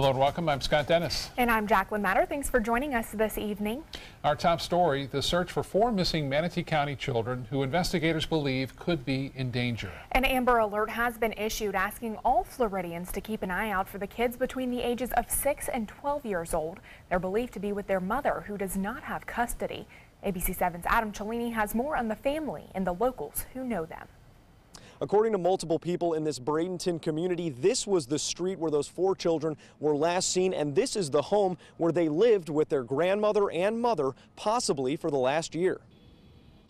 Hello and welcome. I'm Scott Dennis. And I'm Jacqueline Matter. Thanks for joining us this evening. Our top story, the search for 4 missing Manatee County children who investigators believe could be in danger. An Amber Alert has been issued asking all Floridians to keep an eye out for the kids between the ages of 6 and 12 years old. They're believed to be with their mother, who does not have custody. ABC7's Adam Cellini has more on the family and the locals who know them. According to multiple people in this Bradenton community, this was the street where those 4 children were last seen, and this is the home where they lived with their grandmother and mother, possibly for the last year.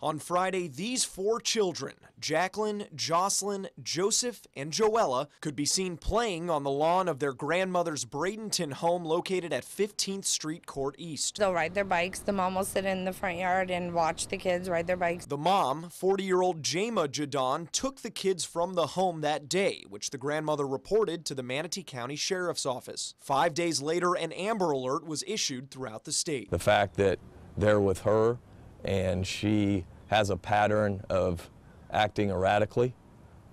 On Friday, these 4 children, Jacqueline, Jocelyn, Joseph, and Joella, could be seen playing on the lawn of their grandmother's Bradenton home located at 15th Street Court East. They'll ride their bikes. The mom will sit in the front yard and watch the kids ride their bikes. The mom, 40-year-old Jema Jadon, took the kids from the home that day, which the grandmother reported to the Manatee County Sheriff's Office. 5 days later, an Amber Alert was issued throughout the state. The fact that they're with her and she has a pattern of acting erratically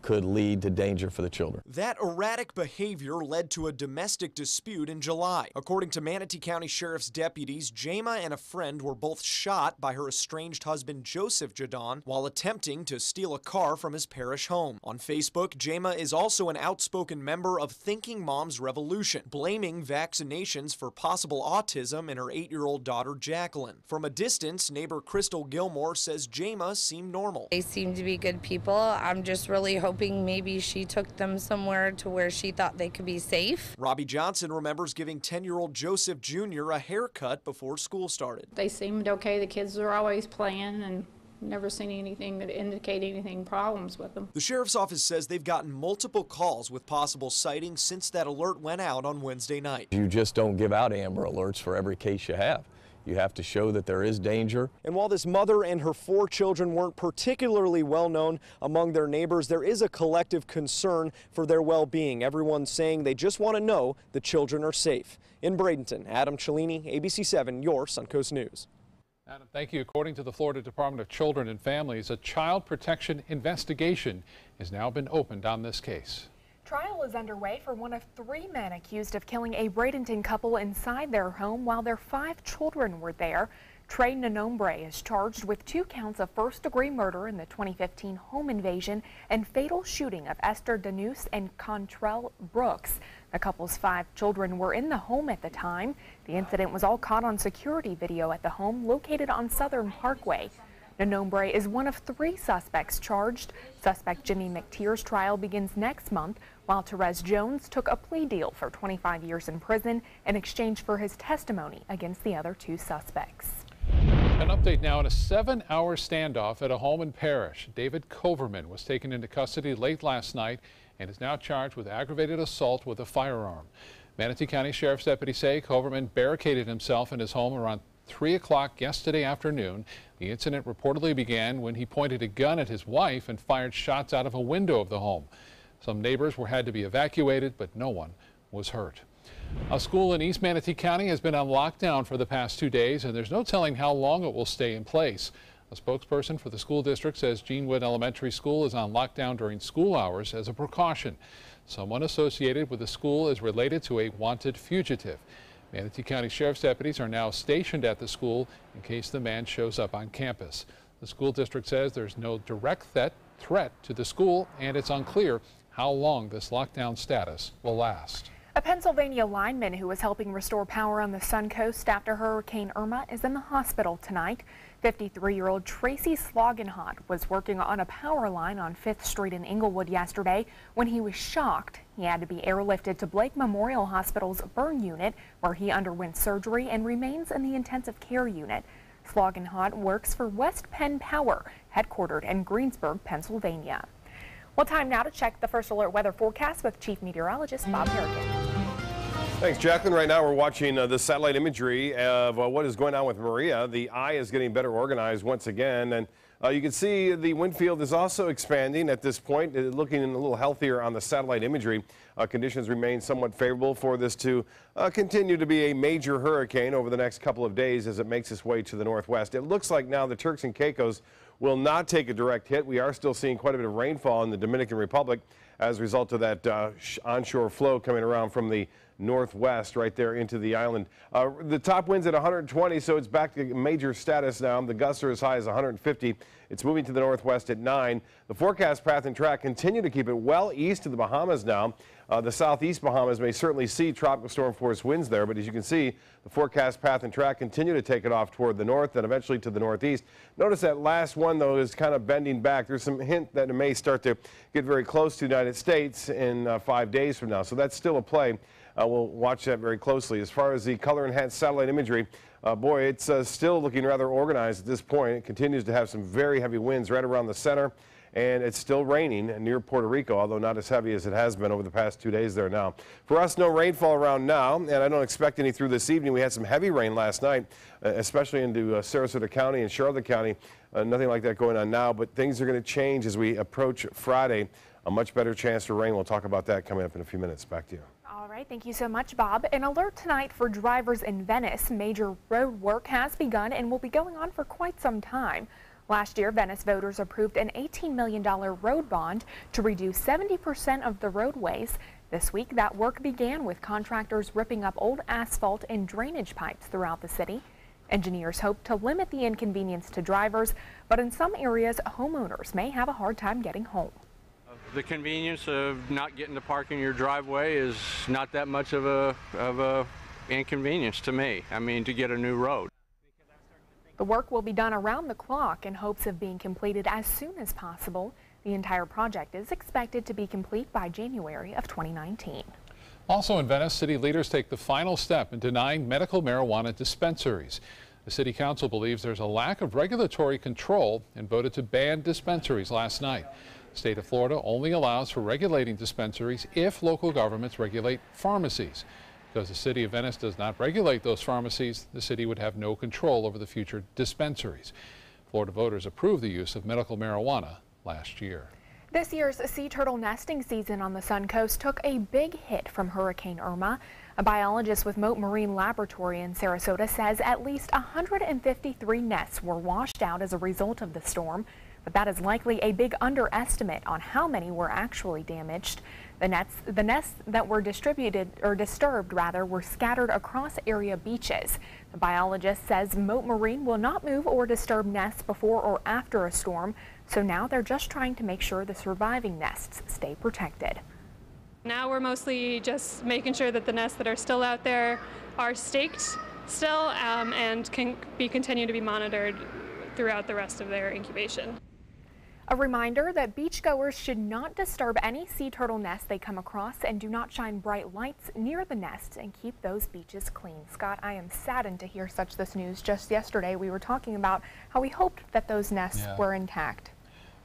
could lead to danger for the children. That erratic behavior led to a domestic dispute in July. According to Manatee County Sheriff's deputies, Jema and a friend were both shot by her estranged husband Joseph Jadon while attempting to steal a car from his parish home. On Facebook, Jema is also an outspoken member of Thinking Moms Revolution, blaming vaccinations for possible autism in her 8-year-old daughter Jacqueline. From a distance, neighbor Crystal Gilmore says Jema seemed normal. They seem to be good people. I'm just really hoping maybe she took them somewhere to where she thought they could be safe. Robbie Johnson remembers giving 10-year-old Joseph Jr. a haircut before school started. They seemed okay. The kids were always playing and never seen anything that indicated anything problems with them. The sheriff's office says they've gotten multiple calls with possible sightings since that alert went out on Wednesday night. You just don't give out Amber Alerts for every case you have. You have to show that there is danger. And while this mother and her 4 children weren't particularly well known among their neighbors, there is a collective concern for their well-being. Everyone's saying they just want to know the children are safe. In Bradenton, Adam Cellini, ABC7, your Suncoast News. Adam, thank you. According to the Florida Department of Children and Families, a child protection investigation has now been opened on this case. Trial is underway for one of 3 men accused of killing a Bradenton couple inside their home while their 5 children were there. Trey Nanombre is charged with 2 counts of first-degree murder in the 2015 home invasion and fatal shooting of Esther Danuse and Contrell Brooks. The couple's 5 children were in the home at the time. The incident was all caught on security video at the home located on Southern Parkway. Nanombre is one of 3 suspects charged. Suspect Jimmy McTeer's trial begins next month, while Therese Jones took a plea deal for 25 years in prison in exchange for his testimony against the other 2 suspects. An update now on a 7-hour standoff at a home in Parrish. David Coverman was taken into custody late last night and is now charged with aggravated assault with a firearm. Manatee County Sheriff's deputies say Coverman barricaded himself in his home around 3 o'clock yesterday afternoon. The incident reportedly began when he pointed a gun at his wife and fired shots out of a window of the home. Some neighbors had to be evacuated, but no one was hurt. A school in East Manatee County has been on lockdown for the past 2 days, and there's no telling how long it will stay in place. A spokesperson for the school district says Jeanwood Elementary School is on lockdown during school hours as a precaution. Someone associated with the school is related to a wanted fugitive. Manatee County Sheriff's deputies are now stationed at the school in case the man shows up on campus. The school district says there's no direct threat to the school, and it's unclear how long this lockdown status will last. A Pennsylvania lineman who was helping restore power on the Suncoast after Hurricane Irma is in the hospital tonight. 53-year-old Tracy Slogenhot was working on a power line on 5th Street in Inglewood yesterday when he was shocked. He had to be airlifted to Blake Memorial Hospital's burn unit, where he underwent surgery and remains in the intensive care unit. Slogenhot works for West Penn Power, headquartered in Greensburg, Pennsylvania. Well, time now to check the First Alert weather forecast with Chief Meteorologist Bob Harrigan. Thanks, Jacqueline. Right now we're watching the satellite imagery of what is going on with Maria. The eye is getting better organized once again, and you can see the wind field is also expanding at this point, looking a little healthier on the satellite imagery. Conditions remain somewhat favorable for this to continue to be a major hurricane over the next couple of days as it makes its way to the northwest. It looks like now the Turks and Caicos will not take a direct hit. We are still seeing quite a bit of rainfall in the Dominican Republic. as a result of that onshore flow coming around from the northwest right there into the island. The top wind's at 120, so it's back to major status now. The gusts are as high as 150. It's moving to the northwest at 9. The forecast path and track continue to keep it well east of the Bahamas now. The southeast Bahamas may certainly see tropical storm force winds there, but as you can see, the forecast path and track continue to take it off toward the north and eventually to the northeast. Notice that last one, though, is kind of bending back. There's some hint that it may start to get very close to the United States in 5 days from now, so that's still a play. We'll watch that very closely. As far as the color-enhanced satellite imagery, boy, it's still looking rather organized at this point. It continues to have some very heavy winds right around the center, and it's still raining near Puerto Rico, although not as heavy as it has been over the past 2 days there now. For us, no rainfall around now, and I don't expect any through this evening. We had some heavy rain last night, especially into Sarasota County and Charlotte County. Nothing like that going on now, but things are going to change as we approach Friday. A much better chance for rain. We'll talk about that coming up in a few minutes. Back to you. All right, thank you so much, Bob. An alert tonight for drivers in Venice. Major road work has begun and will be going on for quite some time. Last year, Venice voters approved an $18 million road bond to reduce 70% of the roadways. This week, that work began with contractors ripping up old asphalt and drainage pipes throughout the city. Engineers hope to limit the inconvenience to drivers, but in some areas, homeowners may have a hard time getting home. The convenience of not getting to park in your driveway is not that much of a inconvenience to me. I mean, to get a new road. The work will be done around the clock in hopes of being completed as soon as possible. The entire project is expected to be complete by January of 2019. Also in Venice, city leaders take the final step in denying medical marijuana dispensaries. The city council believes there's a lack of regulatory control and voted to ban dispensaries last night. The state of Florida only allows for regulating dispensaries if local governments regulate pharmacies. Because the city of Venice does not regulate those pharmacies, the city would have no control over the future dispensaries. Florida voters approved the use of medical marijuana last year. This year's sea turtle nesting season on the Sun Coast took a big hit from Hurricane Irma. A biologist with Mote Marine Laboratory in Sarasota says at least 153 nests were washed out as a result of the storm. But that is likely a big underestimate on how many were actually damaged. The nests that were disturbed were scattered across area beaches. The biologist says Mote Marine will not move or disturb nests before or after a storm, so now they're just trying to make sure the surviving nests stay protected. Now we're mostly just making sure that the nests that are still out there are staked still and can continue to be monitored throughout the rest of their incubation. A reminder that beachgoers should not disturb any sea turtle nests they come across and do not shine bright lights near the nests and keep those beaches clean. Scott, I am saddened to hear this news. Just yesterday we were talking about how we hoped that those nests were intact.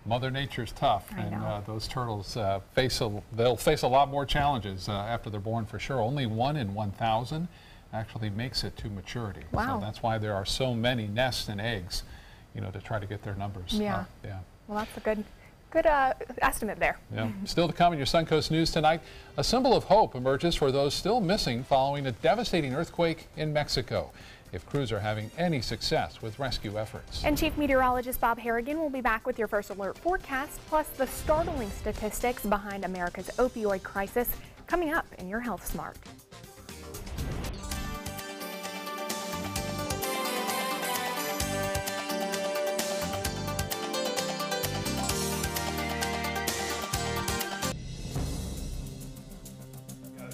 Mother Nature's tough, and those turtles they'll face a lot more challenges after they're born for sure. Only 1 in 1,000 actually makes it to maturity. Wow. So that's why there are so many nests and eggs, to try to get their numbers up. Yeah. Well, that's a good estimate there. Yeah. Still to come in your Suncoast News tonight, a symbol of hope emerges for those still missing following a devastating earthquake in Mexico, if crews are having any success with rescue efforts. And Chief Meteorologist Bob Harrigan will be back with your first alert forecast, plus the startling statistics behind America's opioid crisis, coming up in your Health Smart.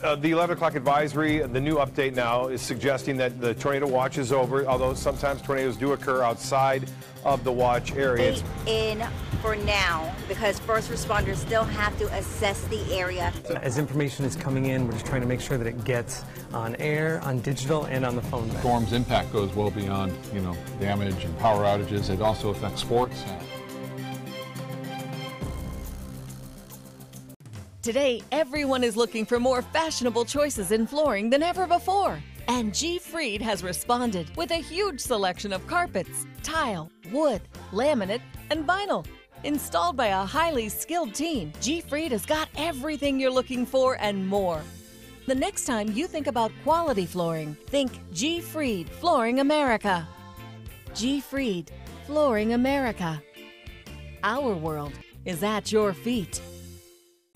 The 11 o'clock advisory, the new update now is suggesting that the tornado watch is over, although sometimes tornadoes do occur outside of the watch area. In for now, because first responders still have to assess the area. As information is coming in, we're just trying to make sure that it gets on air, on digital, and on the phone. Storm's impact goes well beyond, damage and power outages. It also affects sports. Today, everyone is looking for more fashionable choices in flooring than ever before. And G. Fried has responded with a huge selection of carpets, tile, wood, laminate, and vinyl. Installed by a highly skilled team, G. Fried has got everything you're looking for and more. The next time you think about quality flooring, think G. Fried Flooring America. G. Fried Flooring America. Our world is at your feet.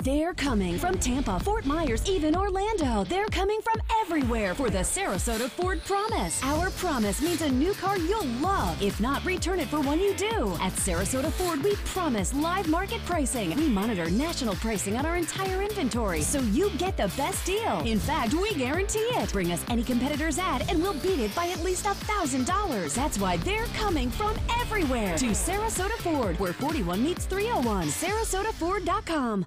They're coming from Tampa, Fort Myers, even Orlando. They're coming from everywhere for the Sarasota Ford Promise. Our promise means a new car you'll love. If not, return it for one you do. At Sarasota Ford, we promise live market pricing. We monitor national pricing on our entire inventory, so you get the best deal. In fact, we guarantee it. Bring us any competitor's ad and we'll beat it by at least $1,000. That's why they're coming from everywhere to Sarasota Ford, where 41 meets 301. SarasotaFord.com.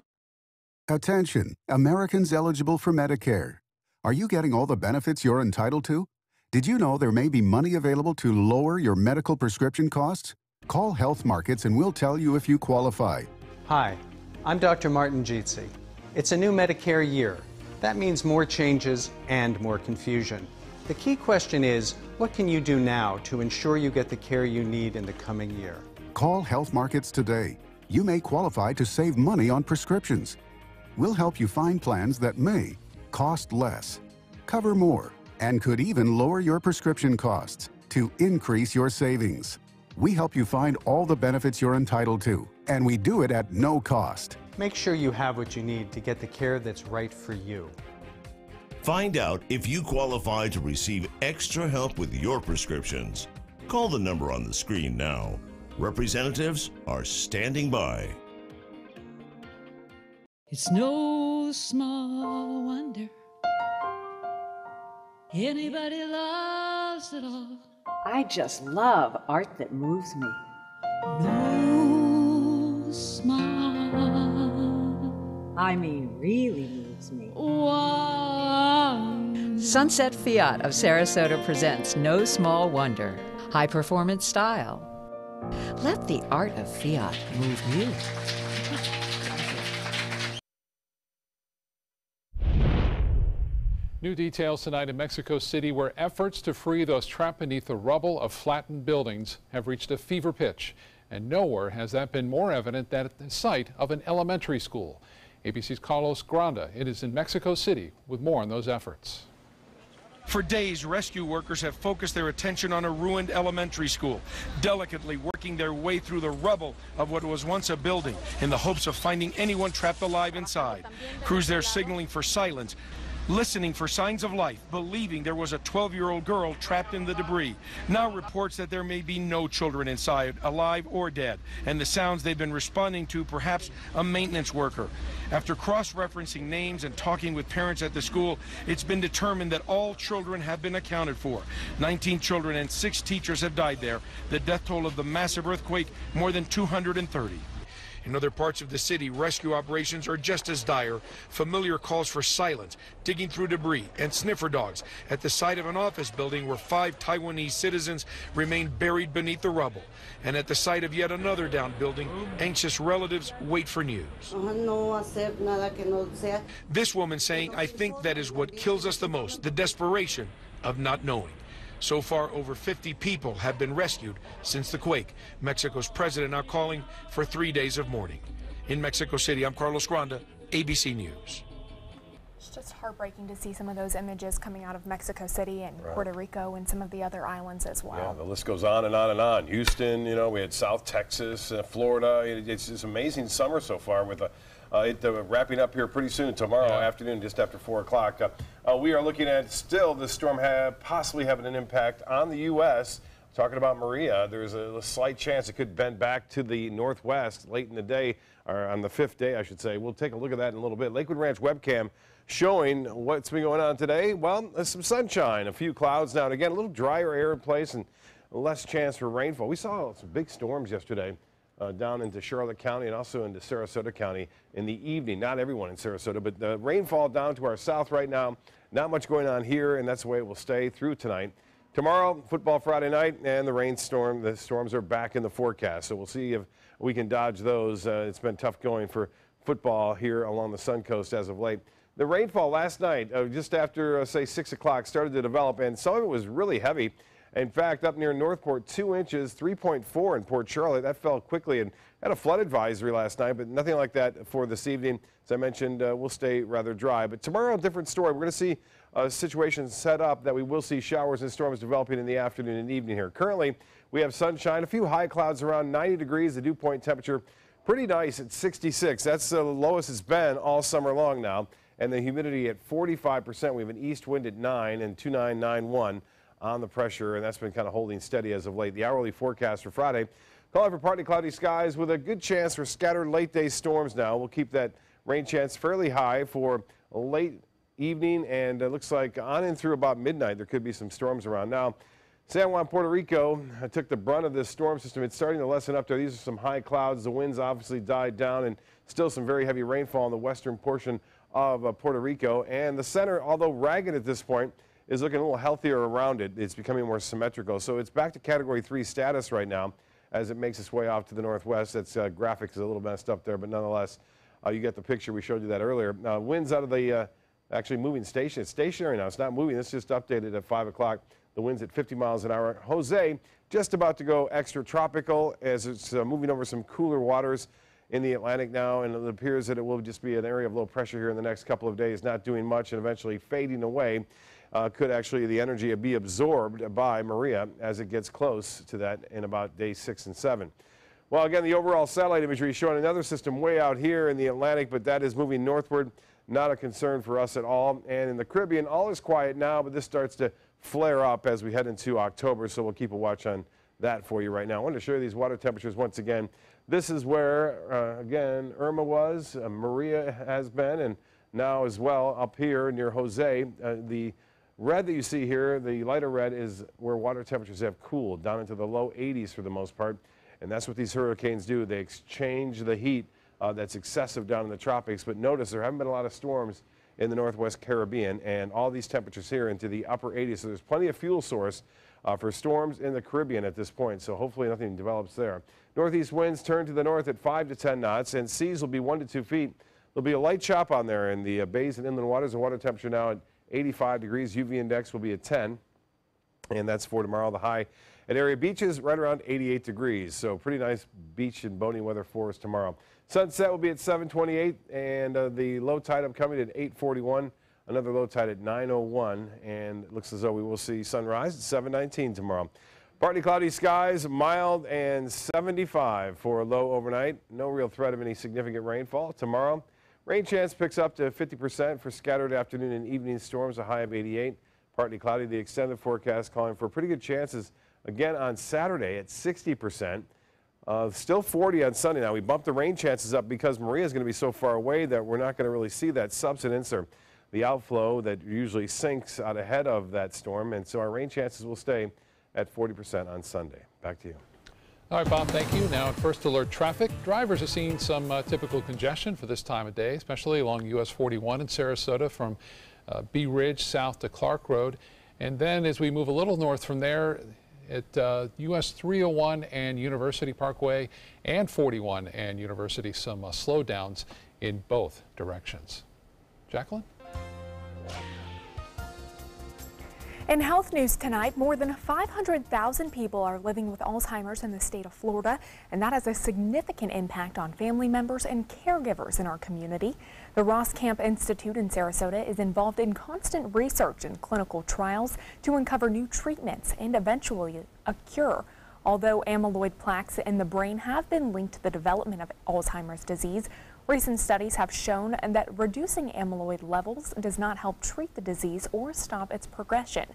Attention, Americans eligible for Medicare. Are you getting all the benefits you're entitled to? Did you know there may be money available to lower your medical prescription costs? Call Health Markets and we'll tell you if you qualify. Hi, I'm Dr. Martin Jeetsi. It's a new Medicare year. That means more changes and more confusion. The key question is, what can you do now to ensure you get the care you need in the coming year? Call Health Markets today. You may qualify to save money on prescriptions. We'll help you find plans that may cost less, cover more, and could even lower your prescription costs to increase your savings. We help you find all the benefits you're entitled to, and we do it at no cost. Make sure you have what you need to get the care that's right for you. Find out if you qualify to receive extra help with your prescriptions. Call the number on the screen now. Representatives are standing by. It's no small wonder anybody loves it all. I just love art that moves me. No small, I mean really moves me. One. Sunset Fiat of Sarasota presents No Small Wonder. High performance style. Let the art of Fiat move you. New details tonight in Mexico City, where efforts to free those trapped beneath the rubble of flattened buildings have reached a fever pitch. And nowhere has that been more evident than at the site of an elementary school. ABC's Carlos Granda is in Mexico City with more on those efforts. For days, rescue workers have focused their attention on a ruined elementary school, delicately working their way through the rubble of what was once a building in the hopes of finding anyone trapped alive inside. Crews there signaling for silence, listening for signs of life, believing there was a 12-year-old girl trapped in the debris. Now reports that there may be no children inside, alive or dead, and the sounds they've been responding to, perhaps a maintenance worker. After cross-referencing names and talking with parents at the school, it's been determined that all children have been accounted for. 19 children and 6 teachers have died there. The death toll of the massive earthquake, more than 230. In other parts of the city, rescue operations are just as dire. Familiar calls for silence, digging through debris, and sniffer dogs at the site of an office building where 5 Taiwanese citizens remain buried beneath the rubble. And at the site of yet another downed building, anxious relatives wait for news. This woman saying, "I think that is what kills us the most, the desperation of not knowing." So far, over 50 people have been rescued since the quake. Mexico's president now calling for 3 days of mourning. In Mexico City, I'm Carlos Granda, ABC News. It's just heartbreaking to see some of those images coming out of Mexico City and Puerto Rico and some of the other islands as well. Yeah, the list goes on and on and on. Houston, you know, we had South Texas, Florida. It's just amazing summer so far with it wrapping up here pretty soon tomorrow afternoon, just after 4 o'clock. We are looking at still this storm possibly having an impact on the U.S. Talking about Maria, there's a slight chance it could bend back to the northwest late in the day, or on the 5th day, I should say. We'll take a look at that in a little bit. Lakewood Ranch webcam showing what's been going on today. Well, there's some sunshine, a few clouds now and again, a little drier air in place, and less chance for rainfall. We saw some big storms yesterday. Down into Charlotte County and also into Sarasota County in the evening. Not everyone in Sarasota, but the rainfall down to our south right now. Not much going on here, and that's the way it will stay through tonight. Tomorrow, football Friday night, and the storms are back in the forecast. So we'll see if we can dodge those. It's been tough going for football here along the Sun Coast as of late. The rainfall last night, just after, say, 6 o'clock, started to develop, and some of it was really heavy. In fact, up near Northport, 2 inches, 3.4 in Port Charlotte. That fell quickly and had a flood advisory last night, but nothing like that for this evening. As I mentioned, we'll stay rather dry. But tomorrow, a different story. We're going to see a situation set up that we will see showers and storms developing in the afternoon and evening here. Currently, we have sunshine, a few high clouds around 90 degrees, the dew point temperature Pretty nice at 66. That's the lowest it's been all summer long now. And the humidity at 45%. We have an east wind at 9 and 2991 on the pressure, and that's been kind of holding steady as of late. The hourly forecast for Friday, calling for partly cloudy skies with a good chance for scattered late-day storms now. We'll keep that rain chance fairly high for late evening, and it looks like on and through about midnight there could be some storms around. Now, San Juan, Puerto Rico took the brunt of this storm system. It's starting to lessen up there. These are some high clouds. The winds obviously died down, and still some very heavy rainfall in the western portion of Puerto Rico. And the center, although ragged at this point, is looking a little healthier around it. It's becoming more symmetrical. So it's back to Category 3 status right now as it makes its way off to the northwest. That's graphics is a little messed up there, but nonetheless, you get the picture. We showed you that earlier. Winds out of the actually moving station. It's stationary now. It's not moving. It's just updated at 5 o'clock. The wind's at 50 miles an hour. Jose just about to go extra tropical as it's moving over some cooler waters in the Atlantic now, and it appears that it will just be an area of low pressure here in the next couple of days, not doing much and eventually fading away. Could actually the energy be absorbed by Maria as it gets close to that in about day 6 and 7. Well, again, the overall satellite imagery is showing another system way out here in the Atlantic, but that is moving northward. Not a concern for us at all. And in the Caribbean, all is quiet now, but this starts to flare up as we head into October, so we'll keep a watch on that for you right now. I wanted to show you these water temperatures once again. This is where, again, Irma was, Maria has been, and now as well up here near Jose. The red that you see here, the lighter red, is where water temperatures have cooled down into the low 80s for the most part. And that's what these hurricanes do. They exchange the heat that's excessive down in the tropics. But notice there haven't been a lot of storms in the Northwest Caribbean, and all these temperatures here into the upper 80s. So there's plenty of fuel source for storms in the Caribbean at this point. So hopefully nothing develops there. Northeast winds turn to the north at 5 to 10 knots, and seas will be 1 to 2 feet. There'll be a light chop on there in the bays and inland waters. The water temperature now at 85 degrees. UV index will be at 10, and that's for tomorrow. The high at area beaches right around 88 degrees. So pretty nice beach and boating weather for us tomorrow. Sunset will be at 7:28, and the low tide upcoming at 8:41. Another low tide at 9:01, and it looks as though we will see sunrise at 7:19 tomorrow. Partly cloudy skies, mild and 75 for a low overnight. No real threat of any significant rainfall. Tomorrow, rain chance picks up to 50% for scattered afternoon and evening storms, a high of 88. Partly cloudy. The extended forecast calling for pretty good chances again on Saturday at 60%. Still 40 on Sunday. Now, we bumped the rain chances up because Maria is going to be so far away that we're not going to really see that subsidence or the outflow that usually sinks out ahead of that storm. And so our rain chances will stay at 40% on Sunday. Back to you. All right, Bob, thank you. Now, at First Alert Traffic, drivers are seeing some typical congestion for this time of day, especially along US 41 in Sarasota from Bee Ridge south to Clark Road. And then as we move a little north from there, at US 301 and University Parkway and 41 and University, some slowdowns in both directions. Jacqueline? In health news tonight, more than 500,000 people are living with Alzheimer's in the state of Florida, and that has a significant impact on family members and caregivers in our community. The Roskamp Institute in Sarasota is involved in constant research and clinical trials to uncover new treatments and eventually a cure. Although amyloid plaques in the brain have been linked to the development of Alzheimer's disease, recent studies have shown that reducing amyloid levels does not help treat the disease or stop its progression.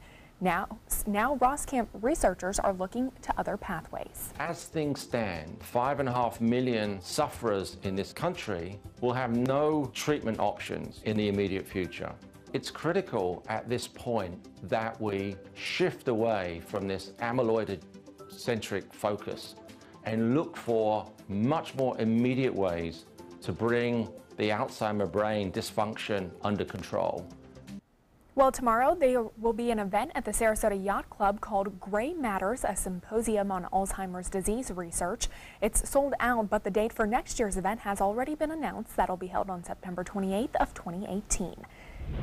Now Roskamp researchers are looking to other pathways. As things stand, 5.5 million sufferers in this country will have no treatment options in the immediate future. It's critical at this point that we shift away from this amyloid-centric focus and look for much more immediate ways to bring the Alzheimer's brain dysfunction under control. Well, tomorrow there will be an event at the Sarasota Yacht Club called Gray Matters, a symposium on Alzheimer's disease research. It's sold out, but the date for next year's event has already been announced. That'll be held on September 28th of 2018.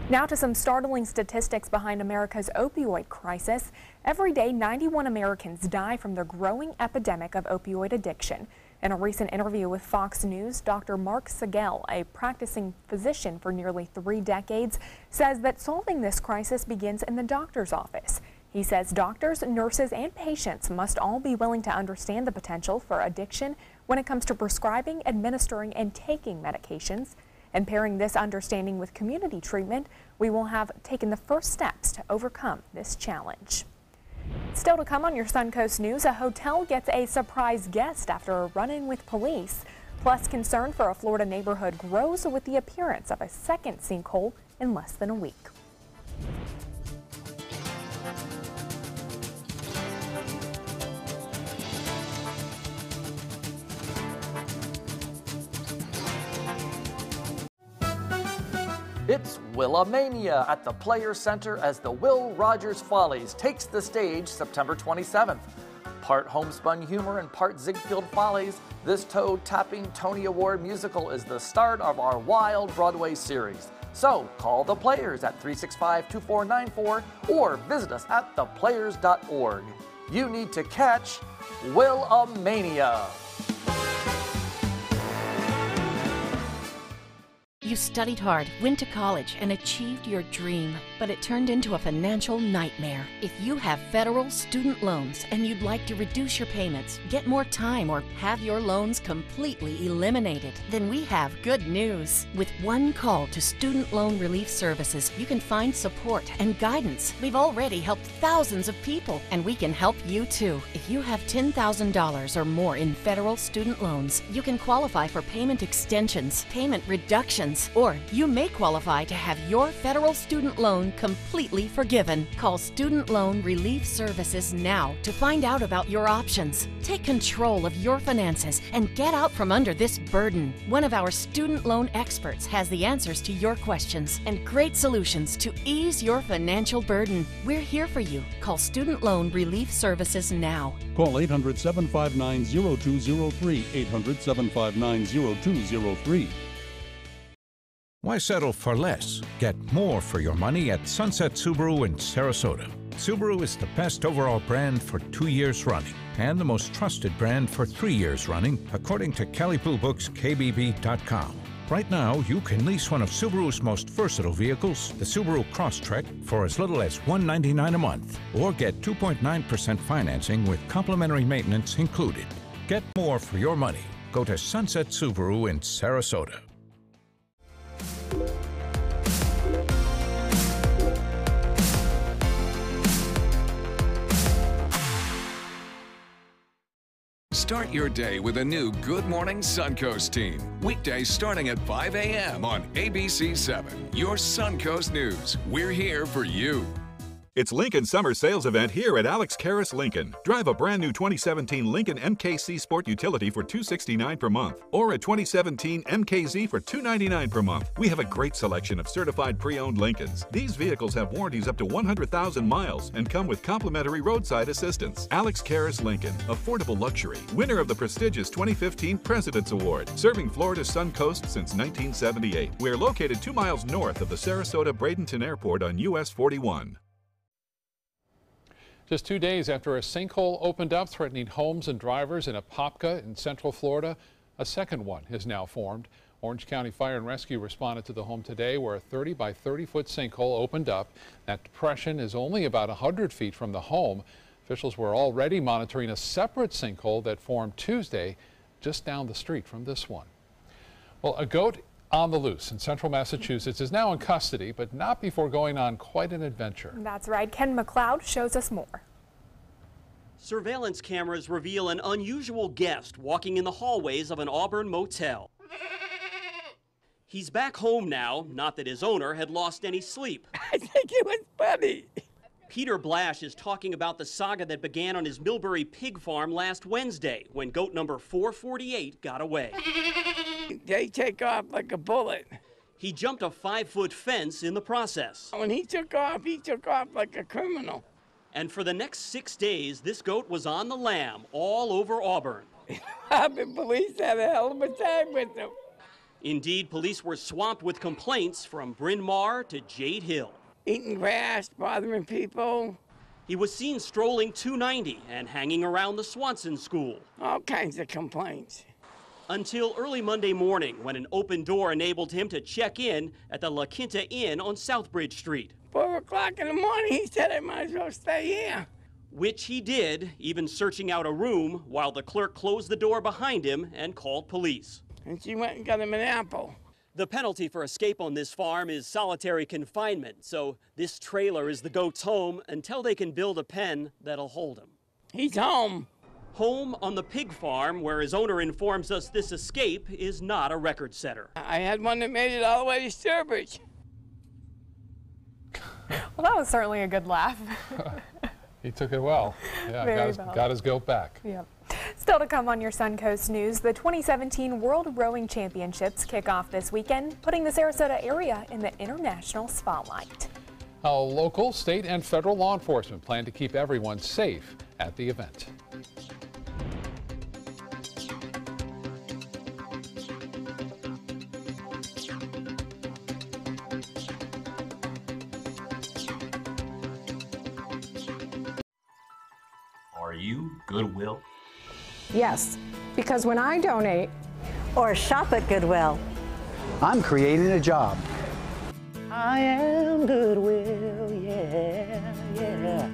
Now to some startling statistics behind America's opioid crisis. Every day, 91 Americans die from the growing epidemic of opioid addiction. In a recent interview with Fox News, Dr. Mark Segel, a practicing physician for nearly 3 decades, says that solving this crisis begins in the doctor's office. He says doctors, nurses, and patients must all be willing to understand the potential for addiction when it comes to prescribing, administering, and taking medications. And pairing this understanding with community treatment, we will have taken the first steps to overcome this challenge. Still to come on your Suncoast News, a hotel gets a surprise guest after a run-in with police. Plus, concern for a Florida neighborhood grows with the appearance of a second sinkhole in less than a week. It's Willamania at the Players Center as the Will Rogers Follies takes the stage September 27th. Part homespun humor and part Ziegfeld Follies, this toe-tapping Tony Award musical is the start of our wild Broadway series. So call the Players at 365-2494 or visit us at theplayers.org. You need to catch Willamania. You studied hard, went to college, and achieved your dream, but it turned into a financial nightmare. If you have federal student loans and you'd like to reduce your payments, get more time, or have your loans completely eliminated, then we have good news. With one call to Student Loan Relief Services, you can find support and guidance. We've already helped thousands of people, and we can help you too. If you have $10,000 or more in federal student loans, you can qualify for payment extensions, payment reductions, or you may qualify to have your federal student loan completely forgiven. Call Student Loan Relief Services now to find out about your options. Take control of your finances and get out from under this burden. One of our student loan experts has the answers to your questions and great solutions to ease your financial burden. We're here for you. Call Student Loan Relief Services now. Call 800-759-0203, 800-759-0203. Why settle for less? Get more for your money at Sunset Subaru in Sarasota. Subaru is the best overall brand for 2 years running and the most trusted brand for 3 years running, according to Kelley Blue Book's KBB.com. Right now, you can lease one of Subaru's most versatile vehicles, the Subaru Crosstrek, for as little as $199 a month, or get 2.9% financing with complimentary maintenance included. Get more for your money. Go to Sunset Subaru in Sarasota. Start your day with a new Good Morning Suncoast team. Weekdays starting at 5 a.m. on ABC 7. Your Suncoast News. We're here for you. It's Lincoln Summer Sales Event here at Alex Karras Lincoln. Drive a brand new 2017 Lincoln MKC Sport Utility for $269 per month, or a 2017 MKZ for $299 per month. We have a great selection of certified pre-owned Lincolns. These vehicles have warranties up to 100,000 miles and come with complimentary roadside assistance. Alex Karras Lincoln, affordable luxury, winner of the prestigious 2015 President's Award, serving Florida's Sun Coast since 1978. We're located 2 miles north of the Sarasota-Bradenton Airport on US 41. Just 2 days after a sinkhole opened up threatening homes and drivers in Apopka in central Florida, a second one has now formed. Orange County Fire and Rescue responded to the home today where a 30 by 30 foot sinkhole opened up. That depression is only about 100 feet from the home. Officials were already monitoring a separate sinkhole that formed Tuesday just down the street from this one. Well, a goat on the loose in central Massachusetts is now in custody, but not before going on quite an adventure. That's right. Ken McLeod shows us more. Surveillance cameras reveal an unusual guest walking in the hallways of an Auburn motel. He's back home now, not that his owner had lost any sleep. I think it was funny. Peter Blash is talking about the saga that began on his Millbury pig farm last Wednesday when goat number 448 got away. They take off like a bullet. He jumped a 5-foot fence in the process. When he took off like a criminal. And for the next 6 days, this goat was on the lam all over Auburn. Auburn police had a hell of a time with him. Indeed, police were swamped with complaints from Bryn Mawr to Jade Hill. Eating grass, bothering people. He was seen strolling 290 and hanging around the Swanson School. All kinds of complaints. Until early Monday morning when an open door enabled him to check in at the La Quinta Inn on Southbridge Street. 4 o'clock in the morning, he said I might as well stay here. which he did, even searching out a room while the clerk closed the door behind him and called police. And she went and got him an apple. The penalty for escape on this farm is solitary confinement, so this trailer is the goat's home until they can build a pen that'll hold him. He's home. Home on the pig farm, where his owner informs us this escape is not a record setter. I had one that made it all the way to Sturbridge. Well, that was certainly a good laugh. He took it well. Yeah, got his goat back. Yep. Still to come on your Suncoast News, the 2017 World Rowing Championships kick off this weekend, putting the Sarasota area in the international spotlight. How local, state, and federal law enforcement plan to keep everyone safe at the event. Are you Goodwill? Yes, because when I donate or shop at Goodwill, I'm creating a job. I am Goodwill, yeah, yeah.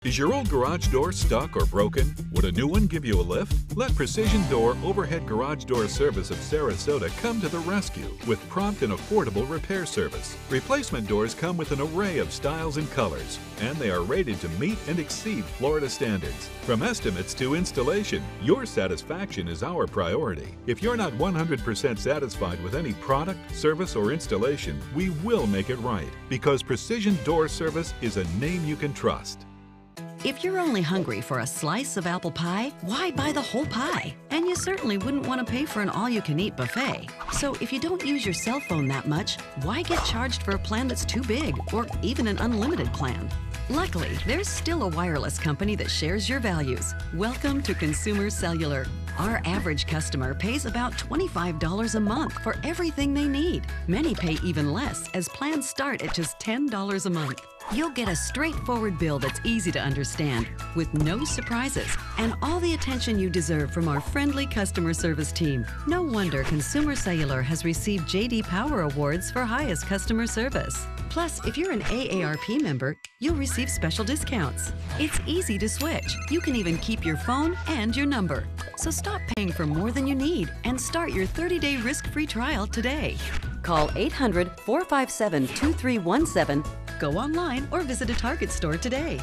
Is your old garage door stuck or broken? Would a new one give you a lift? Let Precision Door Overhead Garage Door Service of Sarasota come to the rescue with prompt and affordable repair service. Replacement doors come with an array of styles and colors, and they are rated to meet and exceed Florida standards. From estimates to installation, your satisfaction is our priority. If you're not 100% satisfied with any product, service, or installation, we will make it right, because Precision Door Service is a name you can trust. If you're only hungry for a slice of apple pie, why buy the whole pie? And you certainly wouldn't want to pay for an all-you-can-eat buffet. So if you don't use your cell phone that much, why get charged for a plan that's too big, or even an unlimited plan? Luckily, there's still a wireless company that shares your values. Welcome to Consumer Cellular. Our average customer pays about $25 a month for everything they need. Many pay even less, as plans start at just $10 a month. You'll get a straightforward bill that's easy to understand, with no surprises, and all the attention you deserve from our friendly customer service team. No wonder Consumer Cellular has received J.D. Power Awards for highest customer service. Plus, if you're an AARP member, you'll receive special discounts. It's easy to switch. You can even keep your phone and your number. So stop paying for more than you need and start your 30-day risk-free trial today. Call 800-457-2317, go online, or visit a Target store today.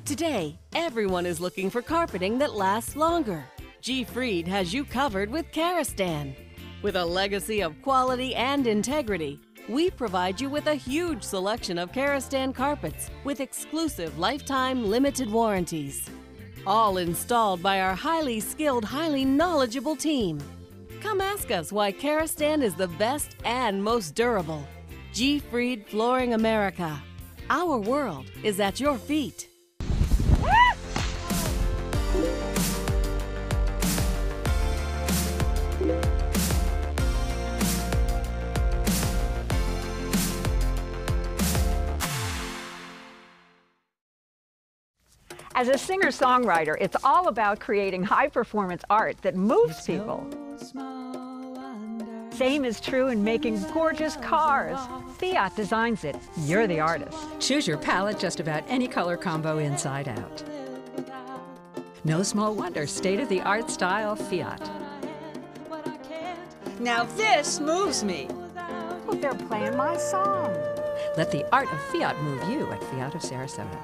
Today, everyone is looking for carpeting that lasts longer. G. Fried has you covered with Karastan. With a legacy of quality and integrity, we provide you with a huge selection of Karastan carpets with exclusive lifetime limited warranties. All installed by our highly skilled, highly knowledgeable team. Come ask us why Karastan is the best and most durable. G. Fried Flooring America. Our world is at your feet. As a singer-songwriter, it's all about creating high-performance art that moves people. Same is true in making gorgeous cars. Fiat designs it. You're the artist. Choose your palette just about any color combo inside out. No small wonder, state-of-the-art style Fiat. Now this moves me. Oh, they're playing my song. Let the art of Fiat move you at Fiat of Sarasota.